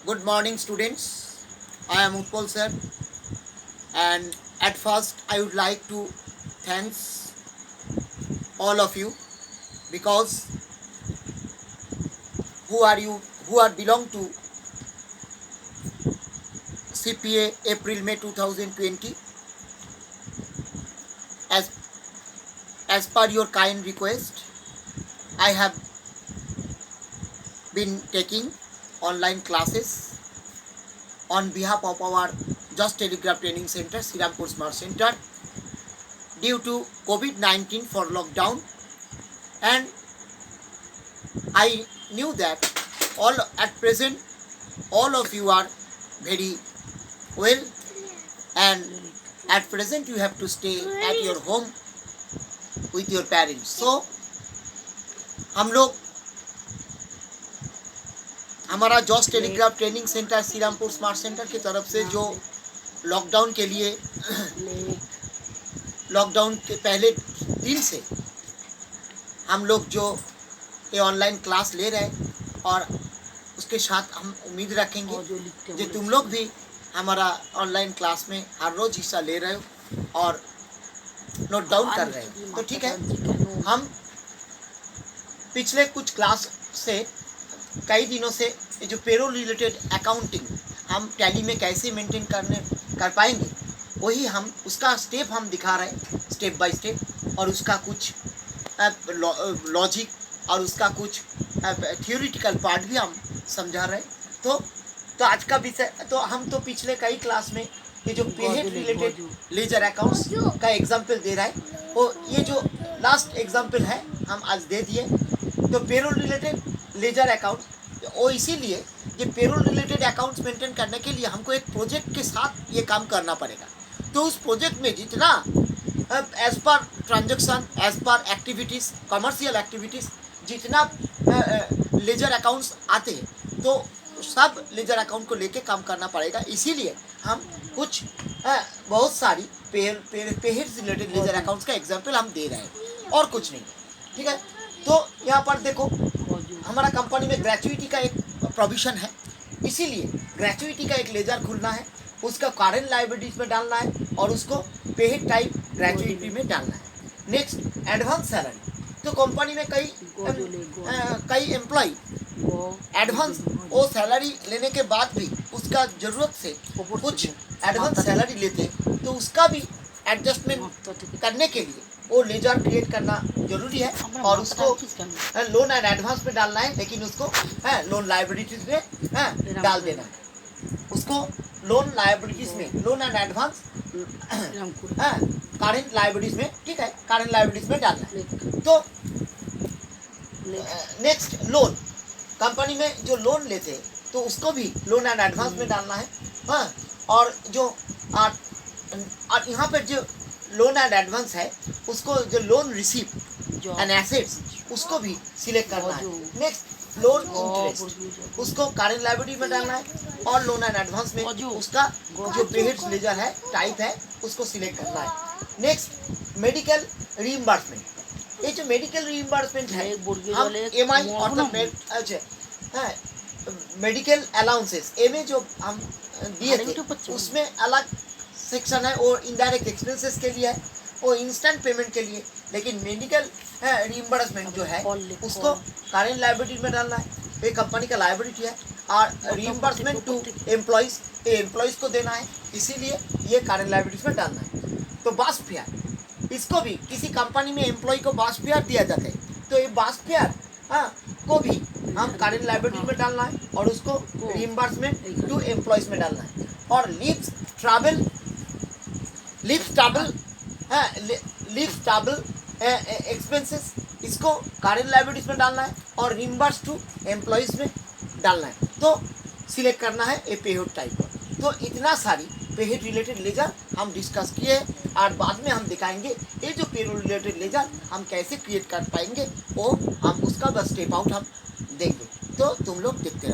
Good morning, students. I am Utpal sir, and at first I would like to thanks all of you because who are belong to CPA April May 2020 as per your kind request. I have been taking online classes on behalf of our Just Telegraph Training Center, Sirampur Smart Center, due to COVID-19 for lockdown, and I knew that at present all of you are very well, and at present you have to stay at your home with your parents. So हम लोग हमारा जॉस telegraph training centre Shrirampur smart centre की तरफ से जो lockdown के लिए लॉकडाउन के पहले दिन से हम लोग जो ये ऑनलाइन क्लास ले रहे हैं, और उसके साथ हम उम्मीद रखेंगे कि तुम लोग भी हमारा ऑनलाइन क्लास में हर रोज़ हिस्सा ले रहे हो और नोट डाउन कर रहे हो। तो ठीक है, हम पिछले कुछ क्लास से कई दिनों से ये जो पेरोल रिलेटेड अकाउंटिंग हम टैली में कैसे मेंटेन कर पाएंगे, वही हम उसका स्टेप हम दिखा रहे हैं, स्टेप बाय स्टेप, और उसका कुछ लॉजिक और उसका कुछ थियोरिटिकल पार्ट भी हम समझा रहे हैं। तो आज का विषय, तो हम तो पिछले कई क्लास में ये जो पेहेड रिलेटेड लेजर अकाउंट्स का एग्जाम्पल दे रहा है, वो ये जो लास्ट एग्जाम्पल है हम आज दे दिए। तो पेरोल रिलेटेड लेजर अकाउंट, वो इसीलिए ये पेरोल रिलेटेड अकाउंट्स मेंटेन करने के लिए हमको एक प्रोजेक्ट के साथ ये काम करना पड़ेगा। तो उस प्रोजेक्ट में जितना as per transaction, as per activities, commercial activities, जितना लेजर अकाउंट्स आते हैं, तो सब लेजर अकाउंट को लेके काम करना पड़ेगा। इसीलिए हम कुछ बहुत सारी पेहेड रिलेटेड लेजर अकाउंट्स का एग्जाम्पल हम दे रहे हैं, और कुछ नहीं। ठीक है, तो यहाँ पर देखो, हमारा कंपनी में ग्रेचुइटी का एक प्रोविज़न है, इसीलिए ग्रेचुइटी का एक लेजर खुलना है, उसका करंट लायबिलिटीज में डालना है और उसको पेहेड टाइप ग्रेचुइटी में डालना है। Next, advance salary. तो कंपनी में कई एम्प्लॉय एडवांस वो सैलरी लेने के बाद भी उसका ज़रूरत से कुछ एडवांस सैलरी लेते, तो उसका भी एडजस्टमेंट करने के लिए वो लेजर क्रिएट करना जरूरी है, और उसको लोन एंड एडवांस में डालना है, लेकिन उसको लोन लायबिलिटीज में डाल देना है। उसको लोन लायबिलिटीज में, loan and advance current liabilities में, ठीक है, करंट लायबिलिटीज में डालना है। तो नेक्स्ट, लोन। कंपनी में जो लोन लेते हैं तो उसको भी लोन एंड एडवांस में डालना है। हाँ, और जो यहाँ पर जो लोन एंड एडवांस है, उसको जो लोन रिसीव एंड एसेट्स, उसको भी सिलेक्ट करना है। नेक्स्ट, लोन इंटरेस्ट, उसको करंट लायबिलिटी में डालना है, और लोन एंड एडवांस में उसका जो पेहेड लेजर है, टाइप है, उसको सिलेक्ट करना है। Next, medical reimbursement. ये जो मेडिकल रीइंबर्समेंट है, हम एमआई और मेडिकल अलाउंसेस एमए जो हम दिए थे, उसमें अलग सेक्शन है, और इनडायरेक्ट एक्सपेंसेस के लिए है, वो इंस्टेंट पेमेंट के लिए। लेकिन मेडिकल रीइंबर्समेंट जो है, उसको करंट लायबिलिटी में डालना है, ये कंपनी का लायबिलिटी है, और रीइंबर्समेंट टू एम्प्लॉइज, ये एम्प्लॉइज को देना है, इसीलिए ये करंट लायबिलिटीज में डालना है। तो बास फेयर, इसको भी किसी कंपनी में एम्प्लॉय को बास फेयर दिया जाता है, तो ये बास फेयर को भी हम करंट लायबिलिटी में डालना है, और उसको रीइंबर्समेंट टू एम्प्लॉइज में डालना है। और लीव्स ट्रैवल एक्सपेंसेस, इसको करंट लायबिलिटीज में डालना है, और रीइंबर्स टू एम्प्लॉइज में डालना है। तो सिलेक्ट करना है ए पेहेड टाइप पर। तो इतना सारी पेहेड रिलेटेड लेजर हम डिस्कस किए, और बाद में हम दिखाएंगे ये जो पेरोल रिलेटेड लेजर हम कैसे क्रिएट कर पाएंगे, वो हम उसका बस स्टेप आउट हम देंगे। तो तुम लोग देखते रहो।